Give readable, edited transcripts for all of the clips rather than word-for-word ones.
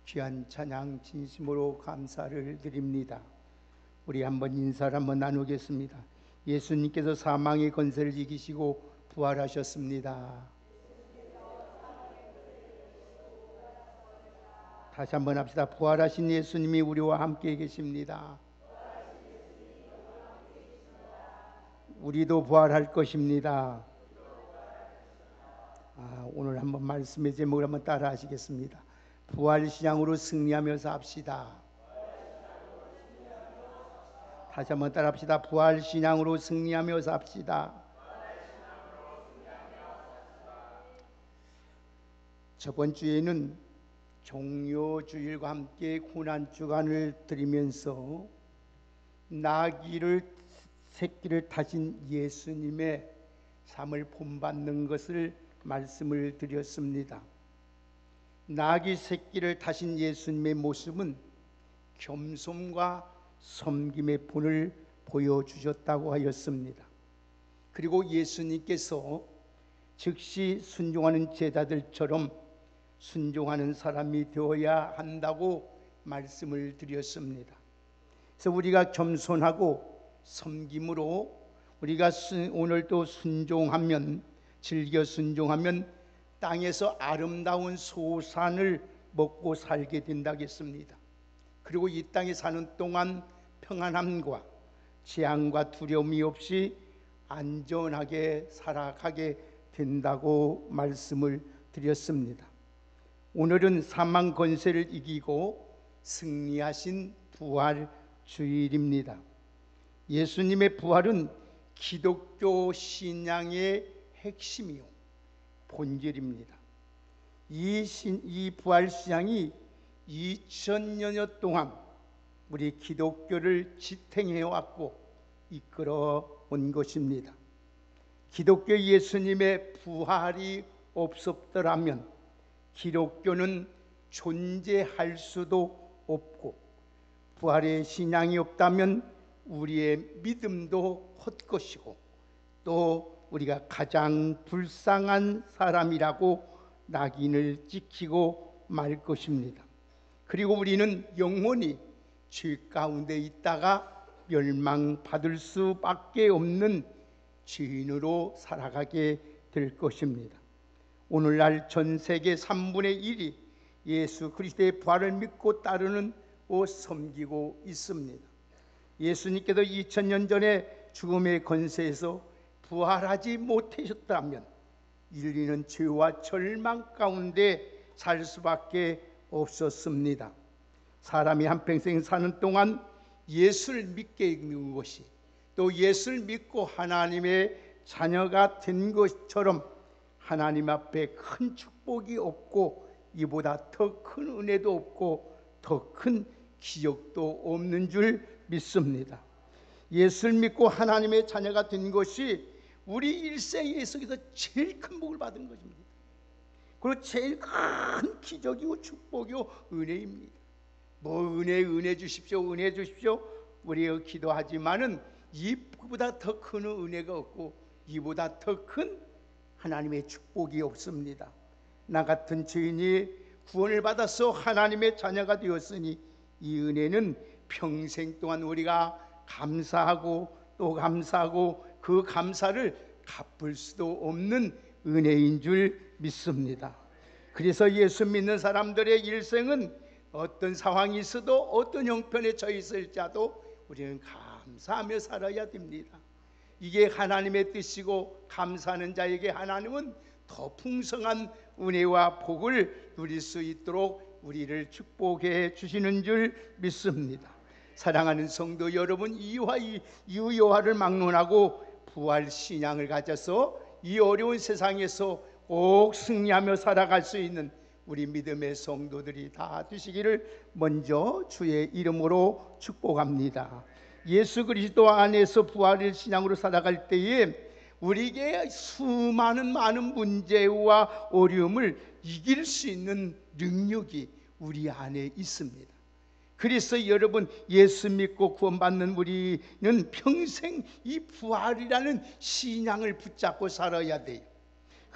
귀한 찬양 진심으로 감사를 드립니다. 우리 한번 인사를 한번 나누겠습니다. 예수님께서 사망의 권세를 이기시고 부활하셨습니다. 다시 한번 합시다. 부활하신 예수님이 우리와 함께 계십니다. 우리도 부활할 것입니다. 오늘 한번 말씀의 제목을 한번 따라 하시겠습니다. 부활신앙으로 승리하며 삽시다. 다시 한번 따라 합시다. 부활신앙으로 승리하며 삽시다. 저번 주에는 종료주일과 함께 고난주간을 드리면서 새끼를 타신 예수님의 삶을 본받는 것을 말씀을 드렸습니다. 나귀 새끼를 타신 예수님의 모습은 겸손과 섬김의 본을 보여주셨다고 하였습니다. 그리고 예수님께서 즉시 순종하는 제자들처럼 순종하는 사람이 되어야 한다고 말씀을 드렸습니다. 그래서 우리가 겸손하고 섬김으로 우리가 오늘도 순종하면, 즐겨 순종하면 땅에서 아름다운 소산을 먹고 살게 된다겠습니다. 그리고 이 땅에 사는 동안 평안함과 재앙과 두려움이 없이 안전하게 살아가게 된다고 말씀을 드렸습니다. 오늘은 사망 권세를 이기고 승리하신 부활 주일입니다. 예수님의 부활은 기독교 신앙의 핵심이요 본질입니다. 이 부활 신앙이 2000여 동안 우리 기독교를 지탱해 왔고 이끌어 온 것입니다. 기독교 예수님의 부활이 없었더라면 기독교는 존재할 수도 없고, 부활의 신앙이 없다면 우리의 믿음도 헛것이고, 또 우리가 가장 불쌍한 사람이라고 낙인을 찍히고 말 것입니다. 그리고 우리는 영원히 죄 가운데 있다가 멸망받을 수밖에 없는 죄인으로 살아가게 될 것입니다. 오늘날 전 세계 3분의 1이 예수 그리스도의 부활을 믿고 따르고 섬기고 있습니다. 예수님께서 2000년 전에 죽음의 권세에서 부활하지 못하셨다면 인류는 죄와 절망 가운데 살 수밖에 없었습니다. 사람이 한평생 사는 동안 예수를 믿게 있는 것이, 또 예수를 믿고 하나님의 자녀가 된 것처럼 하나님 앞에 큰 축복이 없고 이보다 더 큰 은혜도 없고 더 큰 기적도 없는 줄 믿습니다. 예수를 믿고 하나님의 자녀가 된 것이 우리 일생에 있어서 제일 큰 복을 받은 것입니다. 그리고 제일 큰 기적이고 축복이고 은혜입니다. 은혜 주십시오, 은혜 주십시오 우리가 기도하지만은 이보다 더 큰 은혜가 없고 이보다 더 큰 하나님의 축복이 없습니다. 나 같은 죄인이 구원을 받아서 하나님의 자녀가 되었으니 이 은혜는 평생 동안 우리가 감사하고 또 감사하고 그 감사를 갚을 수도 없는 은혜인 줄 믿습니다. 그래서 예수 믿는 사람들의 일생은 어떤 상황이 있어도 어떤 형편에 처해 있을지라도 우리는 감사하며 살아야 됩니다. 이게 하나님의 뜻이고, 감사하는 자에게 하나님은 더 풍성한 은혜와 복을 누릴 수 있도록 우리를 축복해 주시는 줄 믿습니다. 사랑하는 성도 여러분, 이유여하를 막론하고 부활 신앙을 가져서 이 어려운 세상에서 꼭 승리하며 살아갈 수 있는 우리 믿음의 성도들이 다 되시기를 먼저 주의 이름으로 축복합니다. 예수 그리스도 안에서 부활의 신앙으로 살아갈 때에 우리에게 수많은 많은 문제와 어려움을 이길 수 있는 능력이 우리 안에 있습니다. 그래서 여러분, 예수 믿고 구원받는 우리는 평생 이 부활이라는 신앙을 붙잡고 살아야 돼요.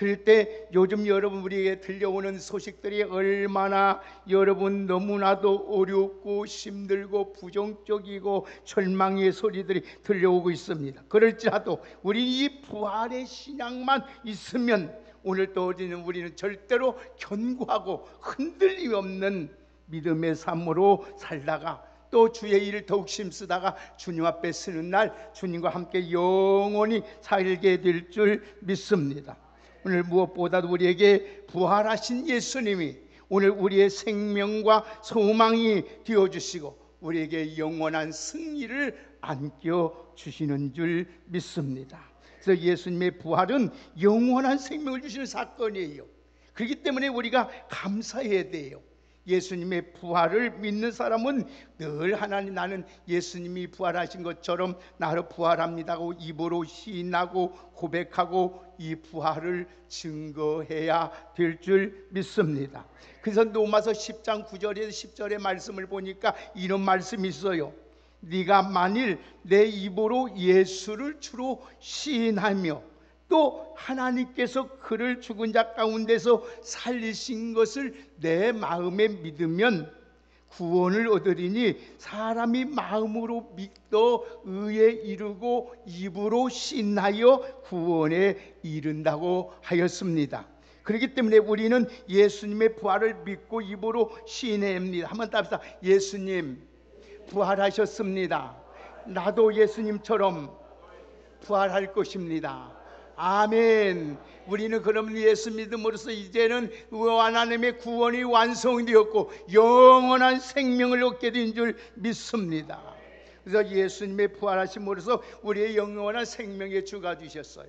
그럴 때 요즘 여러분 우리에게 들려오는 소식들이 얼마나 여러분 너무나도 어렵고 힘들고 부정적이고 절망의 소리들이 들려오고 있습니다. 그럴지라도 우리 이 부활의 신앙만 있으면 오늘도 우리는 절대로 견고하고 흔들림이 없는 믿음의 삶으로 살다가 또 주의 일을 더욱 힘쓰다가 주님 앞에 서는 날 주님과 함께 영원히 살게 될 줄 믿습니다. 오늘 무엇보다도 우리에게 부활하신 예수님이 오늘 우리의 생명과 소망이 되어주시고 우리에게 영원한 승리를 안겨주시는 줄 믿습니다. 그래서 예수님의 부활은 영원한 생명을 주시는 사건이에요. 그렇기 때문에 우리가 감사해야 돼요. 예수님의 부활을 믿는 사람은 늘 하나님 나는 예수님이 부활하신 것처럼 나로 부활합니다고 입으로 시인하고 고백하고 이 부활을 증거해야 될 줄 믿습니다. 그래서 로마서 10장 9절에서 10절의 말씀을 보니까 이런 말씀이 있어요. 네가 만일 내 입으로 예수를 주로 시인하며 또 하나님께서 그를 죽은 자 가운데서 살리신 것을 내 마음에 믿으면 구원을 얻으리니 사람이 마음으로 믿어 의에 이르고 입으로 신하여 구원에 이른다고 하였습니다. 그렇기 때문에 우리는 예수님의 부활을 믿고 입으로 시인합니다. 한번 답시다. 예수님 부활하셨습니다. 나도 예수님처럼 부활할 것입니다. 아멘. 우리는 그럼 예수 믿음으로써 이제는 하나님의 구원이 완성되었고 영원한 생명을 얻게 된 줄 믿습니다. 그래서 예수님의 부활하심으로써 우리의 영원한 생명의 주가 되셨어요.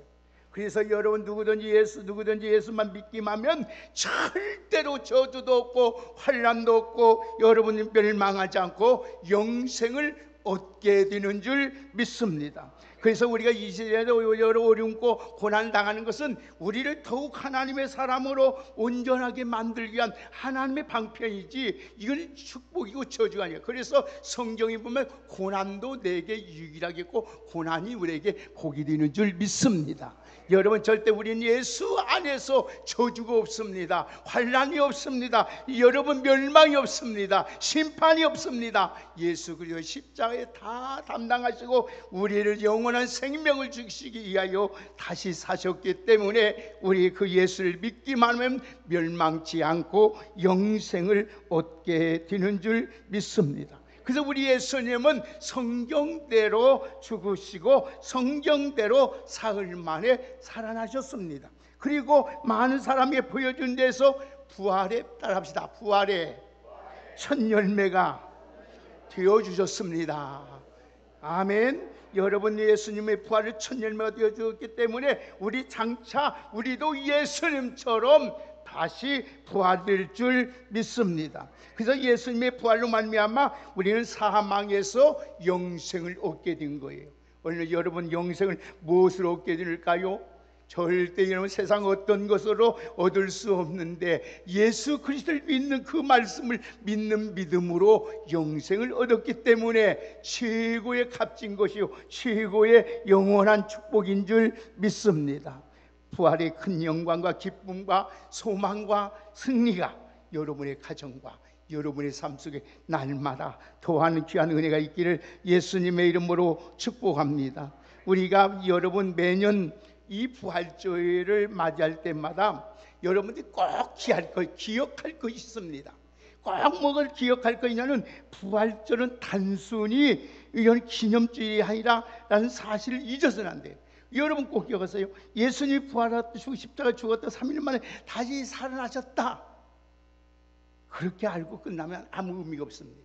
그래서 여러분 누구든지 예수만 믿기만 하면 절대로 저주도 없고 환난도 없고 여러분이 멸망하지 않고 영생을 얻게 되는 줄 믿습니다. 그래서 우리가 이 시대에 여러 어렵고 고난당하는 것은 우리를 더욱 하나님의 사람으로 온전하게 만들기 위한 하나님의 방편이지 이건 축복이고 저주가 아니에요. 그래서 성경에 보면 고난도 내게 유익이라겠고 고난이 우리에게 복이 되는 줄 믿습니다. 여러분 절대 우리는 예수 안에서 저주가 없습니다. 환난이 없습니다. 여러분 멸망이 없습니다. 심판이 없습니다. 예수 그리스도 십자가에 다 담당하시고 우리를 영원한 생명을 주시기 위하여 다시 사셨기 때문에 우리 그 예수를 믿기만 하면 멸망치 않고 영생을 얻게 되는 줄 믿습니다. 그래서 우리 예수님은 성경대로 죽으시고 성경대로 사흘 만에 살아나셨습니다. 그리고 많은 사람이 보여준 데서 부활에 따라합시다. 부활의 첫 열매가 되어주셨습니다. 아멘. 여러분 예수님의 부활을 첫 열매가 되어주었기 때문에 우리 장차 우리도 예수님처럼 다시 부활될 줄 믿습니다. 그래서 예수님의 부활로 말미암아 우리는 사망에서 영생을 얻게 된 거예요. 오늘 여러분 영생을 무엇으로 얻게 될까요? 절대 여러분 세상 어떤 것으로 얻을 수 없는데 예수 그리스도를 믿는 그 말씀을 믿는 믿음으로 영생을 얻었기 때문에 최고의 값진 것이요 최고의 영원한 축복인 줄 믿습니다. 부활의 큰 영광과 기쁨과 소망과 승리가 여러분의 가정과 여러분의 삶 속에 날마다 더하는 귀한 은혜가 있기를 예수님의 이름으로 축복합니다. 우리가 여러분 매년 이 부활절을 맞이할 때마다 여러분들이 꼭 기억할 것이 있습니다. 꼭 뭐를 기억할 것이냐면 부활절은 단순히 이건 기념주의가 아니라 라는 사실을 잊어서는 안 돼요. 여러분 꼭 기억하세요. 예수님이 부활하시고 십자가에 죽었다 3일 만에 다시 살아나셨다. 그렇게 알고 끝나면 아무 의미가 없습니다.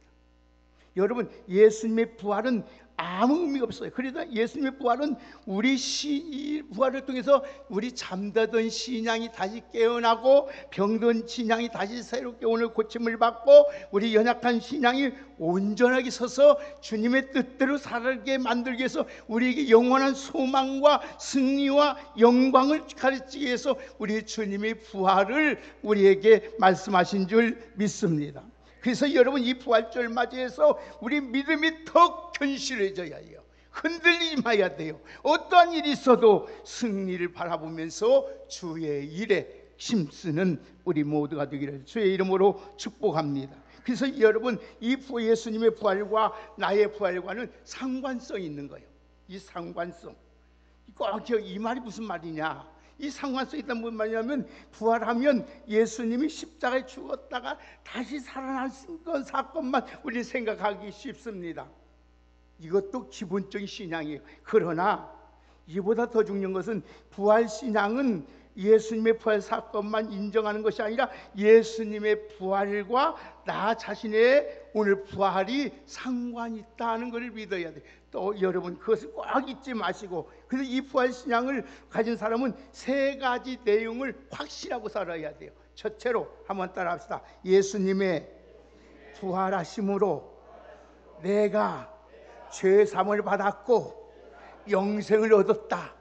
여러분 예수님의 부활은 아무 의미가 없어요. 그러나 예수님의 부활은 이 부활을 통해서 우리 잠자던 신앙이 다시 깨어나고 병든 신앙이 다시 새롭게 오늘 고침을 받고 우리 연약한 신앙이 온전하게 서서 주님의 뜻대로 살게 만들기 위해서 우리에게 영원한 소망과 승리와 영광을 가르치기 위해서 우리 주님의 부활을 우리에게 말씀하신 줄 믿습니다. 그래서 여러분 이 부활절 맞이해서 우리 믿음이 더 견실해져야 해요. 흔들리지 마야 돼요. 어떠한 일이 있어도 승리를 바라보면서 주의 일에 힘쓰는 우리 모두가 되기를 주의 이름으로 축복합니다. 그래서 여러분, 이 예수님의 부활과 나의 부활과는 상관성이 있는 거예요. 이 상관성, 이 말이 무슨 말이냐? 이 상관성이 있다는 무슨 말이냐면, 부활하면 예수님이 십자가에 죽었다가 다시 살아나신 건 사건만 우리 생각하기 쉽습니다. 이것도 기본적인 신앙이에요. 그러나 이보다 더 중요한 것은, 부활 신앙은 예수님의 부활 사건만 인정하는 것이 아니라 예수님의 부활과 나 자신의 오늘 부활이 상관이 있다는 것을 믿어야 돼요. 또 여러분, 그것을 꼭 잊지 마시고, 그래서 이 부활 신앙을 가진 사람은 세 가지 내용을 확신하고 살아야 돼요. 첫째로 한번 따라합시다. 예수님의 부활하심으로 내가 죄 사함을 받았고 영생을 얻었다.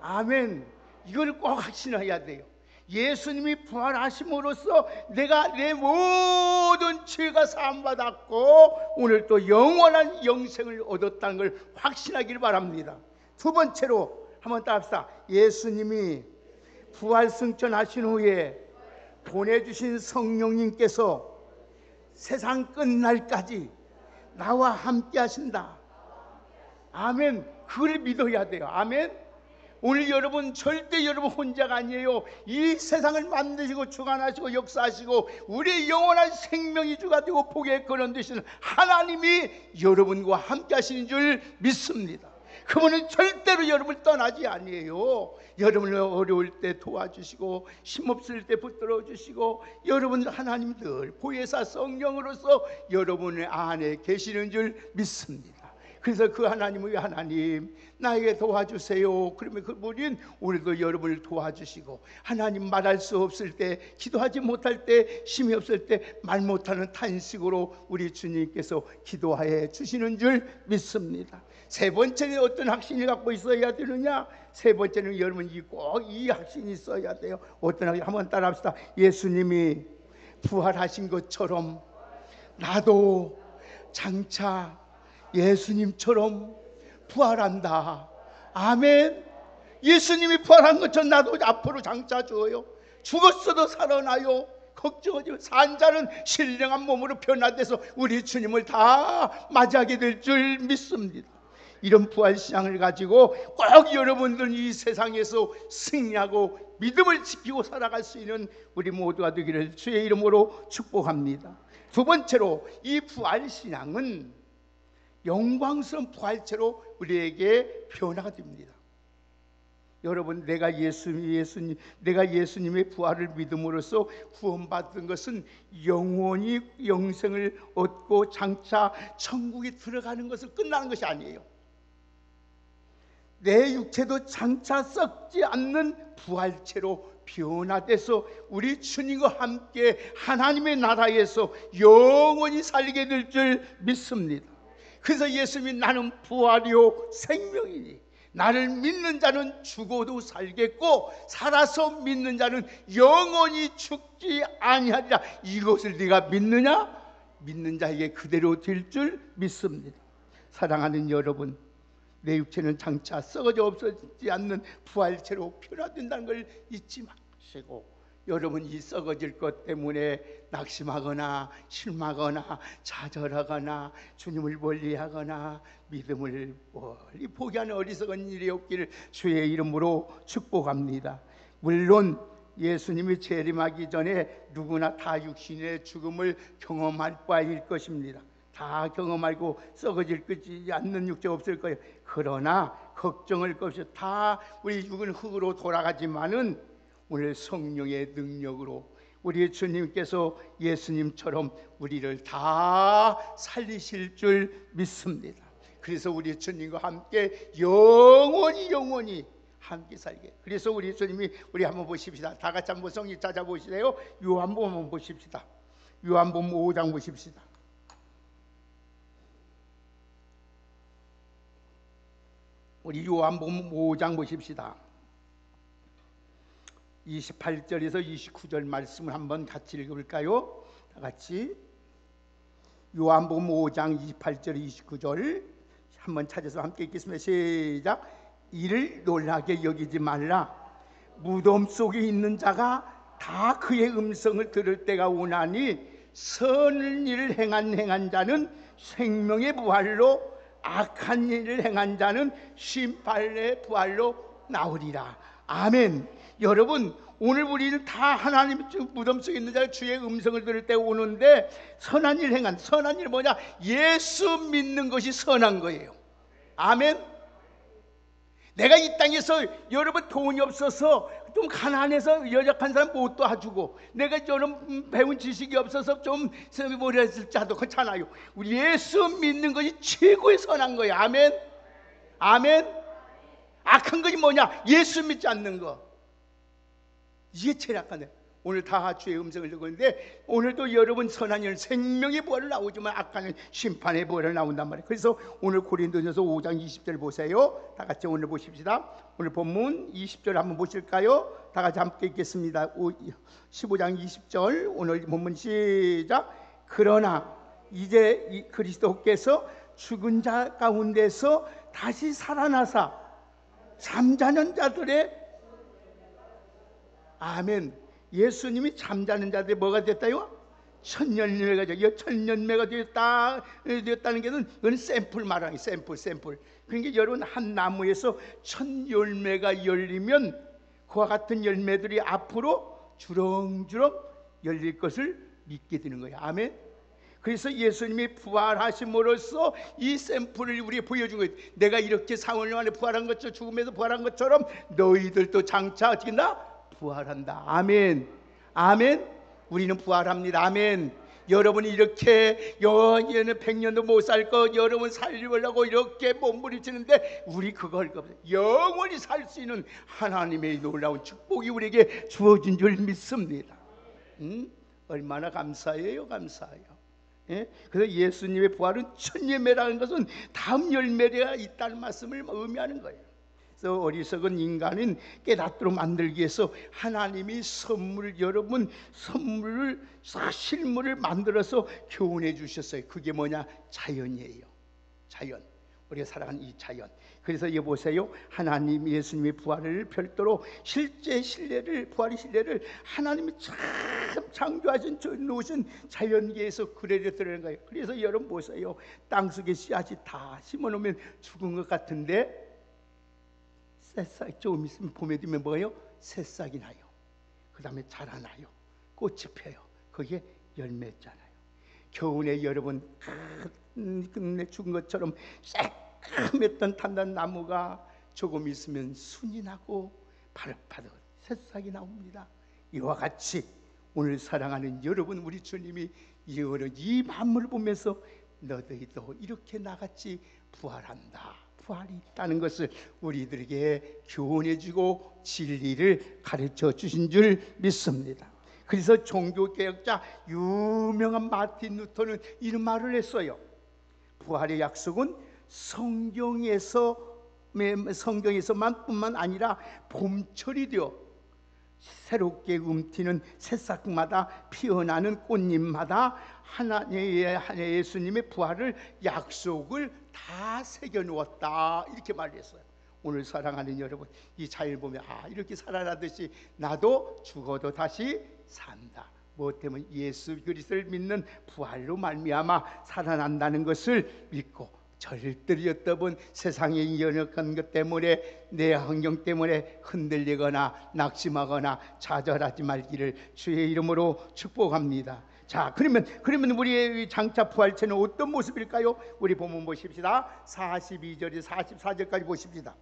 아멘. 이걸 꼭 확신해야 돼요. 예수님이 부활하심으로써 내가 내 모든 죄가 사함받았고 오늘 또 영원한 영생을 얻었다는 걸 확신하길 바랍니다. 두 번째로 한번 따라합시다. 예수님이 부활 승천하신 후에 보내주신 성령님께서 세상 끝날까지 나와 함께 하신다. 아멘. 그걸 믿어야 돼요. 아멘. 오늘 여러분, 절대 여러분 혼자가 아니에요. 이 세상을 만드시고 주관하시고 역사하시고 우리의 영원한 생명이 주가 되고 복의 근원 되시는 하나님이 여러분과 함께 하시는 줄 믿습니다. 그분은 절대로 여러분을 떠나지 아니에요. 여러분을 어려울 때 도와주시고 힘없을 때 붙들어 주시고, 여러분 하나님 늘 보혜사 성령으로서 여러분의 안에 계시는 줄 믿습니다. 그래서 그 하나님의 하나님 나에게 도와주세요. 그러면 그분은 오늘도 여러분을 도와주시고, 하나님 말할 수 없을 때, 기도하지 못할 때, 힘이 없을 때 말 못하는 탄식으로 우리 주님께서 기도하여 주시는 줄 믿습니다. 세 번째는 어떤 확신을 갖고 있어야 되느냐? 세 번째는 여러분 꼭 이 확신이 있어야 돼요. 어떤 확신? 한번 따라합시다. 예수님이 부활하신 것처럼 나도 장차 예수님처럼 부활한다. 아멘. 예수님이 부활한 것처럼 나도 앞으로 장차 죽어요. 죽었어도 살아나요. 걱정하지 마. 산 자는 신령한 몸으로 변화돼서 우리 주님을 다 맞이하게 될 줄 믿습니다. 이런 부활신앙을 가지고 꼭 여러분들은 이 세상에서 승리하고 믿음을 지키고 살아갈 수 있는 우리 모두가 되기를 주의 이름으로 축복합니다. 두 번째로, 이 부활신앙은 영광스러운 부활체로 우리에게 변화가 됩니다. 여러분, 내가 예수님의 부활을 믿음으로써 구원받은 것은 영원히 영생을 얻고 장차 천국에 들어가는 것을 끝나는 것이 아니에요. 내 육체도 장차 썩지 않는 부활체로 변화돼서 우리 주님과 함께 하나님의 나라에서 영원히 살게 될 줄 믿습니다. 그래서 예수님이 나는 부활이요 생명이니 나를 믿는 자는 죽어도 살겠고 살아서 믿는 자는 영원히 죽지 아니하리라. 이것을 네가 믿느냐? 믿는 자에게 그대로 될 줄 믿습니다. 사랑하는 여러분, 내 육체는 장차 썩어져 없어지지 않는 부활체로 변화된다는 걸 잊지 마시고, 여러분 이 썩어질 것 때문에 낙심하거나 실망하거나 좌절하거나 주님을 멀리하거나 믿음을 멀리 포기하는 어리석은 일이 없기를 주의 이름으로 축복합니다. 물론 예수님이 재림하기 전에 누구나 다 육신의 죽음을 경험할 바일 것입니다. 다 경험하고 썩어질 것이 않는 육체 없을 거예요. 그러나 걱정할 것이 없이 다 우리 육은 흙으로 돌아가지만은 오늘 성령의 능력으로 우리 주님께서 예수님처럼 우리를 다 살리실 줄 믿습니다. 그래서 우리 주님과 함께 영원히 함께 살게. 그래서 우리 주님이, 우리 한번 보십시다. 다 같이 한번 성경 찾아보시래요. 요한복음 한번 보십시다. 요한복음 5장 보십시다. 우리 요한복음 5장 보십시다. 28절에서 29절 말씀을 한번 같이 읽어볼까요? 다 같이 요한복음 5장 28절 29절 한번 찾아서 함께 읽겠습니다. 시작. 이를 놀라게 여기지 말라. 무덤 속에 있는 자가 다 그의 음성을 들을 때가 오나니 선을 일을 행한 자는 생명의 부활로, 악한 일을 행한 자는 심판의 부활로 나오리라. 아멘. 여러분, 오늘 우리는 다 하나님 무덤 속에 있는 자가 주의 음성을 들을 때 오는데, 선한 일 행한, 선한 일 뭐냐? 예수 믿는 것이 선한 거예요. 아멘. 내가 이 땅에서 여러분 돈이 없어서 좀 가난해서 연약한 사람 못 도와주고, 내가 좀 배운 지식이 없어서 좀 뭐라 했을지도 그렇잖아요. 우리 예수 믿는 것이 최고의 선한 거예요. 아멘. 아멘. 악한 것이 뭐냐? 예수 믿지 않는 거. 이게 제일 악한 거예요. 오늘 다 주의 음성을 듣고 있는데, 오늘도 여러분 선한 일 생명의 부활을 나오지만 악한 일 심판의 부활을 나온단 말이에요. 그래서 오늘 고린도전서 5장 20절 보세요. 다 같이 오늘 보십시다. 오늘 본문 20절 한번 보실까요? 다 같이 함께 읽겠습니다. 15장 20절 오늘 본문 시작. 그러나 이제 그리스도께서 죽은 자 가운데서 다시 살아나사 잠자는 자들의, 아멘. 예수님이 잠자는 자들이 뭐가 됐다요? 천년매가 되죠. 천년매가 되었다는 게 이건 샘플 말하는 샘플. 그러니까 여러분, 한 나무에서 천 열매가 열리면 그와 같은 열매들이 앞으로 주렁주렁 열릴 것을 믿게 되는 거예요. 아멘. 그래서 예수님이 부활하심으로써 이 샘플을 우리에게 보여준 거예요. 내가 이렇게 4월 만에 부활한 것처럼, 죽음에서 부활한 것처럼 너희들도 장차 어떻게 나? 부활한다. 아멘. 아멘. 우리는 부활합니다. 아멘. 여러분이 이렇게 영원히 100년도 못 살 거 여러분 살리려고 이렇게 몸부림치는데, 우리 그걸 영원히 살 수 있는 하나님의 놀라운 축복이 우리에게 주어진 줄 믿습니다. 얼마나 감사해요. 감사해요. 예? 그래서 예수님의 부활은 첫 열매라는 것은 다음 열매가 있다는 말씀을 의미하는 거예요. 그래서 어리석은 인간은 깨닫도록 만들기 위해서 하나님이 여러분 실물을 만들어서 교훈해 주셨어요. 그게 뭐냐? 자연이에요. 자연. 우리가 살아가는 이 자연. 그래서 여보세요, 하나님 예수님의 부활을 별도로 부활의 신뢰를 하나님이 참 창조하신 놓으신 자연계에서 그래야 되는 거예요. 그래서 여러분 보세요, 땅속에 씨앗이 다 심어놓으면 죽은 것 같은데 새싹 조금 있으면 봄에 되면 뭐예요? 새싹이 나요. 그 다음에 자라나요. 꽃이 펴요. 그게 열매잖아요. 겨울에 여러분 끝내 죽은 것처럼 새까맸던 단단 나무가 조금 있으면 순이 나고 바득바득 새싹이 나옵니다. 이와 같이 오늘 사랑하는 여러분, 우리 주님이 이 만물을 보면서 너희도 이렇게 나같이 부활한다, 부활이 있다는 것을 우리들에게 교훈해주고 진리를 가르쳐 주신 줄 믿습니다. 그래서 종교개혁자 유명한 마틴 루터는 이런 말을 했어요. 부활의 약속은 성경에서만 뿐만 아니라 봄철이 되어 새롭게 움트는 새싹마다 피어나는 꽃잎마다 하나님의 예수님의 부활을 약속을 다 새겨놓았다, 이렇게 말했어요. 오늘 사랑하는 여러분, 이 자연을 보면 이렇게 살아나듯이 나도 죽어도 다시 산다. 무엇 때문에? 예수 그리스도를 믿는 부활로 말미암아 살아난다는 것을 믿고, 절대였던 세상의 연약한 것 때문에, 내 환경 때문에 흔들리거나 낙심하거나 좌절하지 말기를 주의 이름으로 축복합니다. 자, 그러면 우리의 장차 부활체는 어떤 모습일까요? 우리 본문 보십시다. 42절에서 44절까지 보십시다.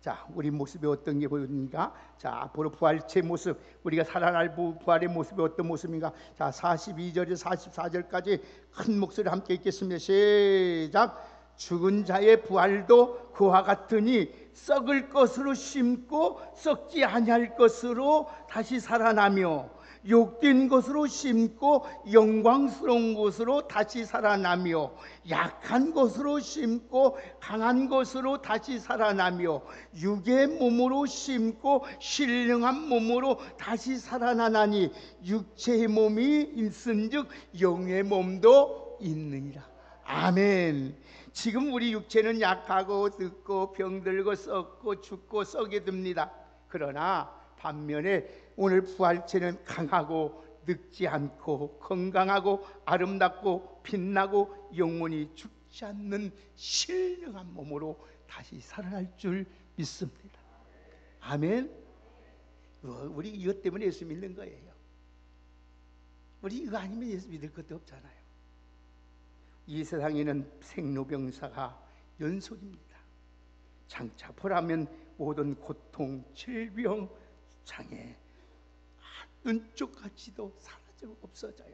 자, 우리 모습이 어떤 게 보입니까? 자, 앞으로 부활체 모습, 우리가 살아날 부활의 모습이 어떤 모습인가? 자, 42절에서 44절까지 큰 목소리로 함께 읽겠습니다. 시작. 죽은 자의 부활도 그와 같으니 썩을 것으로 심고 썩지 아니할 것으로 다시 살아나며, 욕된 것으로 심고 영광스러운 것으로 다시 살아나며, 약한 것으로 심고 강한 것으로 다시 살아나며, 육의 몸으로 심고 신령한 몸으로 다시 살아나나니, 육체의 몸이 있은즉 영의 몸도 있느니라. 아멘. 지금 우리 육체는 약하고 늙고 병들고 썩고 죽고 썩게 됩니다. 그러나 반면에 오늘 부활체는 강하고 늙지 않고 건강하고 아름답고 빛나고 영원히 죽지 않는 신령한 몸으로 다시 살아날 줄 믿습니다. 아멘. 우리 이것 때문에 예수 믿는 거예요. 우리 이거 아니면 예수 믿을 것도 없잖아요. 이 세상에는 생로병사가 연속입니다. 장차 보라면 모든 고통, 질병, 장애 눈쪽같이도 사라지고 없어져요.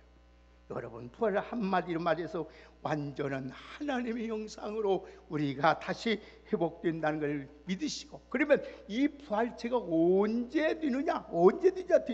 여러분, 부활을 한마디로 말해서 완전한 하나님의 형상으로 우리가 다시 회복된다는 걸 믿으시고, 그러면 이 부활체가 언제 되느냐? 언제 되느냐?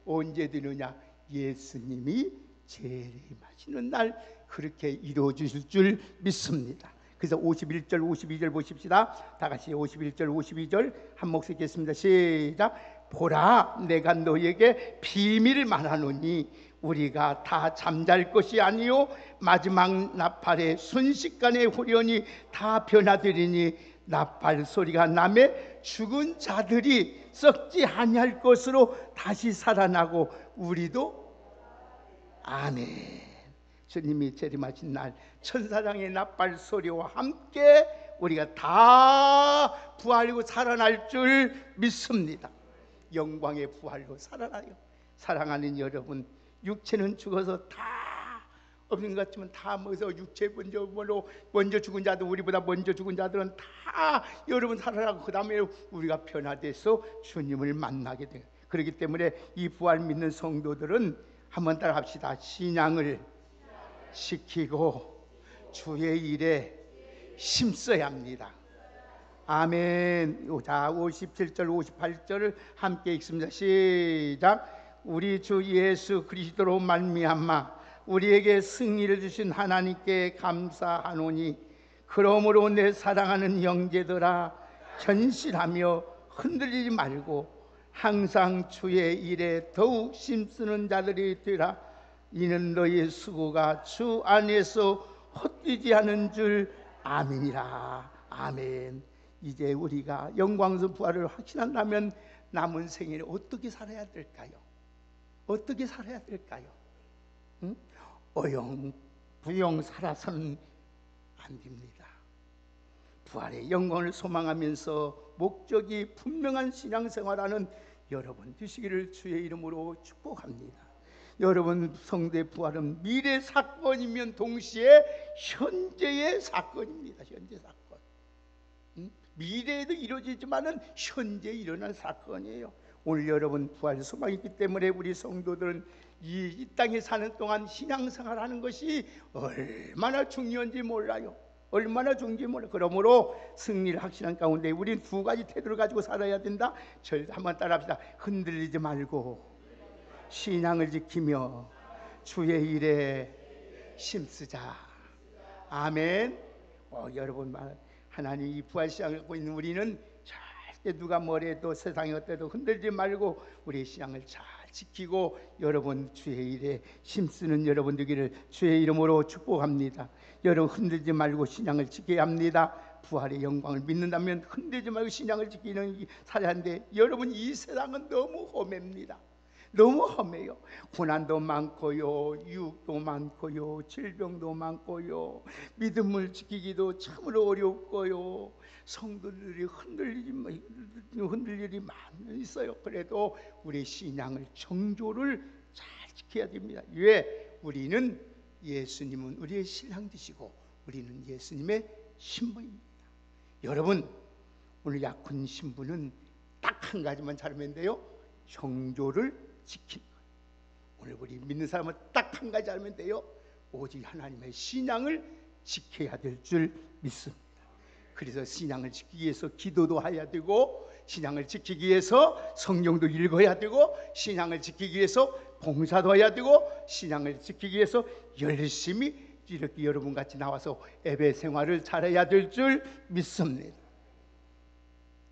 언제 되느냐? 예수님이 재림하시는 날 그렇게 이루어 주실 줄 믿습니다. 그래서 51절 52절 보십시다. 다 같이 51절 52절 한 목소리 읽겠습니다. 시작. 보라, 내가 너에게 비밀을 말하노니 우리가 다 잠잘 것이 아니요 마지막 나팔의 순식간에 후련히 다 변화되리니 나팔 소리가 나매 죽은 자들이 썩지 아니할 것으로 다시 살아나고 우리도 아멘. 주님이 재림하신 날 천사장의 나팔 소리와 함께 우리가 다 부활하고 살아날 줄 믿습니다. 영광의 부활로 살아나요. 사랑하는 여러분, 육체는 죽어서 다 없는 것 같지만 다 먹어서 육체 먼저 죽은 자들, 우리보다 먼저 죽은 자들은 다 여러분 살아나고 그 다음에 우리가 변화돼서 주님을 만나게 돼요. 그렇기 때문에 이 부활 믿는 성도들은 한번 따라 합시다. 신앙을 지키고 주의 일에 힘써야 합니다. 아멘. 자, 57절 58절을 함께 읽습니다. 시작. 우리 주 예수 그리스도로 말미암아 우리에게 승리를 주신 하나님께 감사하노니 그러므로 내 사랑하는 형제들아 견실하며 흔들리지 말고 항상 주의 일에 더욱 힘쓰는 자들이 되라. 이는 너희의 수고가 주 안에서 헛되지 않은 줄 아멘이라. 아멘. 이제 우리가 영광스러운 부활을 확신한다면 남은 생애를 어떻게 살아야 될까요? 어떻게 살아야 될까요? 응? 어영부영 살아서는 안 됩니다. 부활의 영광을 소망하면서 목적이 분명한 신앙생활하는 여러분 되시기를 주의 이름으로 축복합니다. 여러분, 성도의 부활은 미래 사건이면 동시에 현재의 사건입니다. 현재 사건. 미래에도 이루어지지만은 현재 일어난 사건이에요. 오늘 여러분 부활 소망이 있기 때문에 우리 성도들은 이 땅에 사는 동안 신앙생활하는 것이 얼마나 중요한지 몰라요. 얼마나 중요한지 몰라요. 그러므로 승리를 확신한 가운데 우리는 두 가지 태도를 가지고 살아야 된다. 절 한번 따라합시다. 흔들리지 말고 신앙을 지키며 주의 일에 힘쓰자. 아멘. 여러분, 하나님 이 부활 신앙을 갖고 있는 우리는 절대 누가 뭐래도 세상이 어때도 흔들지 말고 우리의 신앙을 잘 지키고 여러분 주의 일에 힘쓰는 여러분 되기를 주의 이름으로 축복합니다. 여러분 흔들지 말고 신앙을 지켜야 합니다. 부활의 영광을 믿는다면 흔들지 말고 신앙을 지키는 살아야 하는데 여러분 이 세상은 너무 험합니다. 너무 험해요. 고난도 많고요, 유혹도 많고요, 질병도 많고요, 믿음을 지키기도 참으로 어렵고요. 성도들이 흔들릴 일이 많이 있어요. 그래도 우리 신앙을 정조를 잘 지켜야 됩니다. 왜? 우리는 예수님은 우리의 신랑 되시고 우리는 예수님의 신부입니다. 여러분, 오늘 약혼 신부는 딱 한 가지만 잘하면 돼요. 정조를 지키는 거예요. 오늘 우리 믿는 사람은 딱 한 가지 알면 돼요. 오직 하나님의 신앙을 지켜야 될 줄 믿습니다. 그래서 신앙을 지키기 위해서 기도도 해야 되고 신앙을 지키기 위해서 성경도 읽어야 되고 신앙을 지키기 위해서 봉사도 해야 되고 신앙을 지키기 위해서 열심히 이렇게 여러분같이 나와서 예배 생활을 잘해야 될 줄 믿습니다.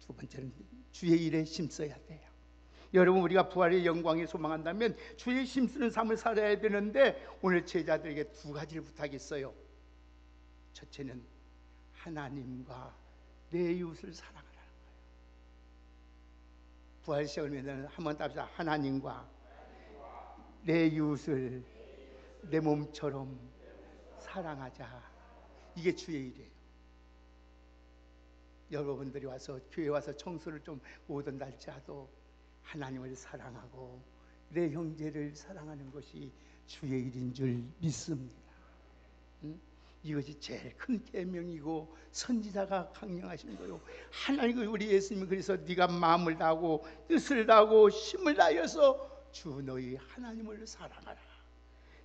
두 번째는 주의 일에 힘써야 돼요. 여러분, 우리가 부활의 영광에 소망한다면 주의 힘쓰는 삶을 살아야 되는데 오늘 제자들에게 두 가지를 부탁했어요. 첫째는 하나님과 내 이웃을 사랑하라는 거예요. 부활시험을 위해서는 한번 답시다. 하나님과 내 이웃을 내 몸처럼 사랑하자. 이게 주의 일이에요. 여러분들이 와서 교회 와서 청소를 좀 못한 날짜도 하나님을 사랑하고 내 형제를 사랑하는 것이 주의 일인 줄 믿습니다. 이것이 제일 큰 계명이고 선지자가 강령하신 거요. 하나님 우리 예수님이 그래서 네가 마음을 다하고 뜻을 다하고 힘을 다하여서 주 너희 하나님을 사랑하라.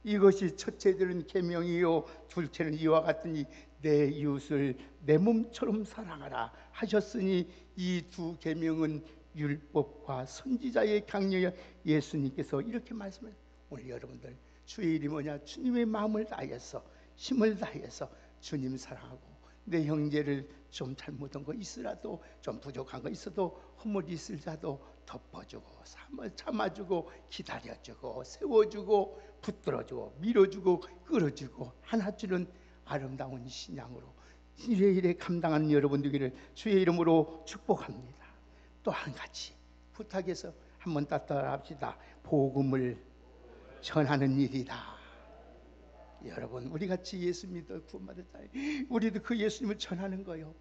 이것이 첫째들은 계명이요, 둘째는 이와 같으니 내 이웃을 내 몸처럼 사랑하라 하셨으니 이 두 계명은 율법과 선지자의 강령이야. 예수님께서 이렇게 말씀하셨어요. 오늘 여러분들 주의 일이 뭐냐? 주님의 마음을 다해서 힘을 다해서 주님 사랑하고 내 형제를 좀 잘못한 거 있으라도 좀 부족한 거 있어도 허물이 있을 자도 덮어주고 참아주고 기다려주고 세워주고 붙들어주고 밀어주고 끌어주고 하나주는 아름다운 신앙으로 이래 감당하는 여러분 되기를 주의 이름으로 축복합니다. 또 한 가지 부탁해서 한번 따라합시다. 복음을 전하는 일이다. 여러분 우리 같이 예수 믿어 구원받았잖아요. 우리도 그 예수님을 전하는 거예요.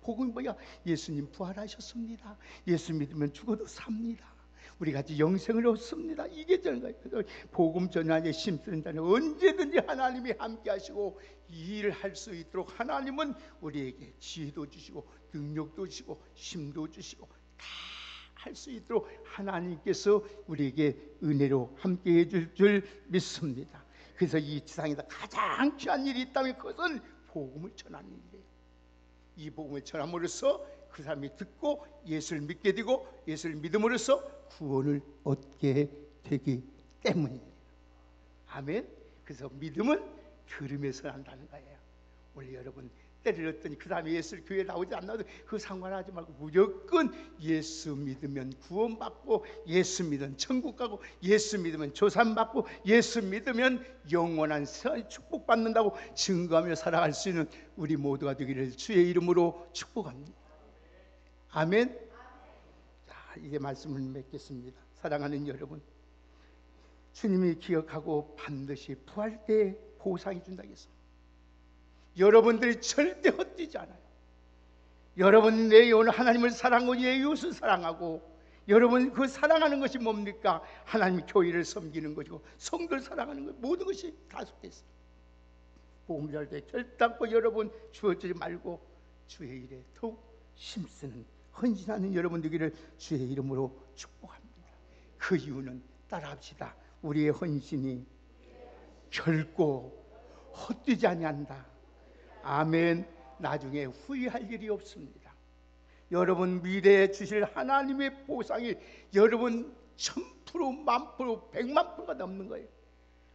복음이 뭐야? 예수님 부활하셨습니다. 예수 믿으면 죽어도 삽니다. 우리 같이 영생을 얻습니다. 이게 저는 거예요. 그래서 복음 전하에 힘쓰는 자는 언제든지 하나님이 함께 하시고 이 일을 할 수 있도록 하나님은 우리에게 지혜도 주시고 능력도 주시고 힘도 주시고 다 할 수 있도록 하나님께서 우리에게 은혜로 함께 해줄 줄 믿습니다. 그래서 이 지상에서 가장 귀한 일이 있다면 그것은 복음을 전하는 일이에요. 이 복음을 전함으로써 그 사람이 듣고 예수를 믿게 되고 예수를 믿음으로써 구원을 얻게 되기 때문입니다. 아멘. 그래서 믿음은 들음에서 난다는 거예요. 오늘 여러분 때를 얻더니 그 다음에 예수를 교회에 나오지 않나도 그 상관하지 말고 무조건 예수 믿으면 구원받고 예수 믿으면 천국 가고 예수 믿으면 조산받고 예수 믿으면 영원한 축복받는다고 증거하며 살아갈 수 있는 우리 모두가 되기를 주의 이름으로 축복합니다. 아멘. 자, 이제 말씀을 맺겠습니다. 사랑하는 여러분, 주님이 기억하고 반드시 부활 때 보상이 준다고 했습니다. 여러분들이 절대 헛되지 않아요. 여러분 내 오늘 하나님을 사랑하고 내 이웃을 사랑하고 여러분 그 사랑하는 것이 뭡니까? 하나님 교회를 섬기는 것이고 성도를 사랑하는 것 모든 것이 다 속해 있어요. 복음 전할 때 결단코 여러분 주어지지 말고 주의 일에 더욱 힘쓰는 헌신하는 여러분 되기를 주의 이름으로 축복합니다. 그 이유는 따라합시다. 우리의 헌신이 결코 헛되지 아니한다. 아멘. 나중에 후회할 일이 없습니다. 여러분 미래에 주실 하나님의 보상이 여러분 1000%, 10,000%, 100,000%가 넘는 거예요.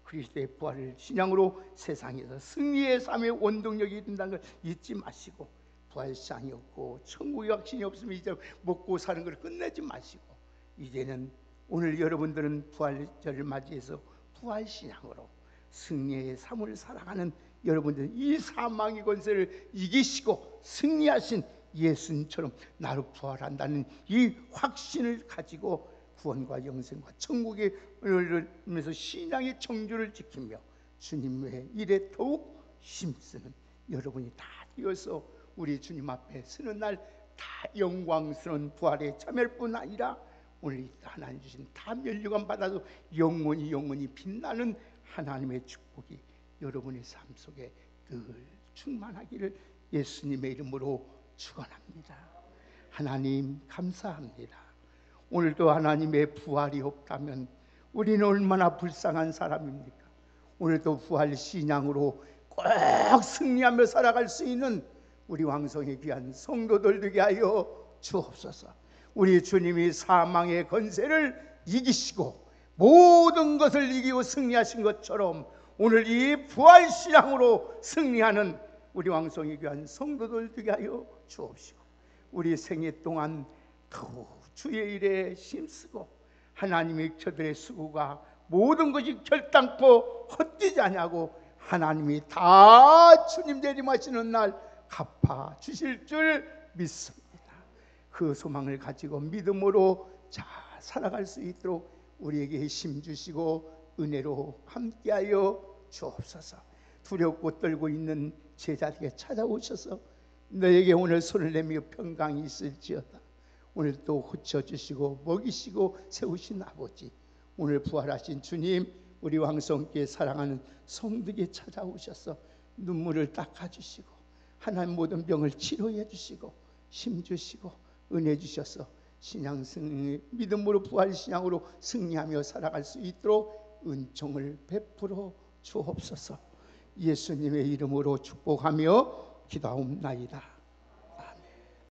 그리스도의 부활을 신앙으로 세상에서 승리의 삶의 원동력이 된다는 걸 잊지 마시고 부활상이 없고 천국의 확신이 없으면 이제 먹고 사는 걸 끝내지 마시고 이제는 오늘 여러분들은 부활절을 맞이해서 부활신앙으로 승리의 삶을 살아가는 여러분들 이 사망의 권세를 이기시고 승리하신 예수님처럼 나로 부활한다는 이 확신을 가지고 구원과 영생과 천국의 은혜를 위해서 신앙의 정주를 지키며 주님 외에 일에 더욱 힘쓰는 여러분이 다 되어서 우리 주님 앞에 서는 날 다 영광스러운 부활에 참여할 뿐 아니라 오늘 하나님 주신 다 면류관 받아서 영원히 빛나는 하나님의 축복이 여러분의 삶 속에 늘 충만하기를 예수님의 이름으로 축원합니다. 하나님 감사합니다. 오늘도 하나님의 부활이 없다면 우리는 얼마나 불쌍한 사람입니까? 오늘도 부활 신앙으로 꼭 승리하며 살아갈 수 있는 우리 왕성의 귀한 성도들 되게 하여 주옵소서. 우리 주님이 사망의 권세를 이기시고 모든 것을 이기고 승리하신 것처럼 오늘 이 부활신앙으로 승리하는 우리 왕성의 귀한 성도들 되게 하여 주옵시고 우리 생애 동안 더욱 주의 일에 힘쓰고 하나님의 저들의 수고가 모든 것이 결단코 헛되지 아니하고 하나님이 다 주님 재림하시는 날 갚아 주실 줄 믿습니다. 그 소망을 가지고 믿음으로 잘 살아갈 수 있도록 우리에게 힘 주시고 은혜로 함께하여 주옵소서. 두렵고 떨고 있는 제자들에게 찾아오셔서 너에게 오늘 손을 내밀어 평강이 있을지어다. 오늘 또 고쳐주시고 먹이시고 세우신 아버지, 오늘 부활하신 주님, 우리 왕성께 사랑하는 성도에게 찾아오셔서 눈물을 닦아주시고 하나님 모든 병을 치료해 주시고 힘 주시고 은혜 주셔서 신앙 승리, 믿음으로 부활 신앙으로 승리하며 살아갈 수 있도록 은총을 베풀어 주옵소서. 예수님의 이름으로 축복하며 기도하옵나이다.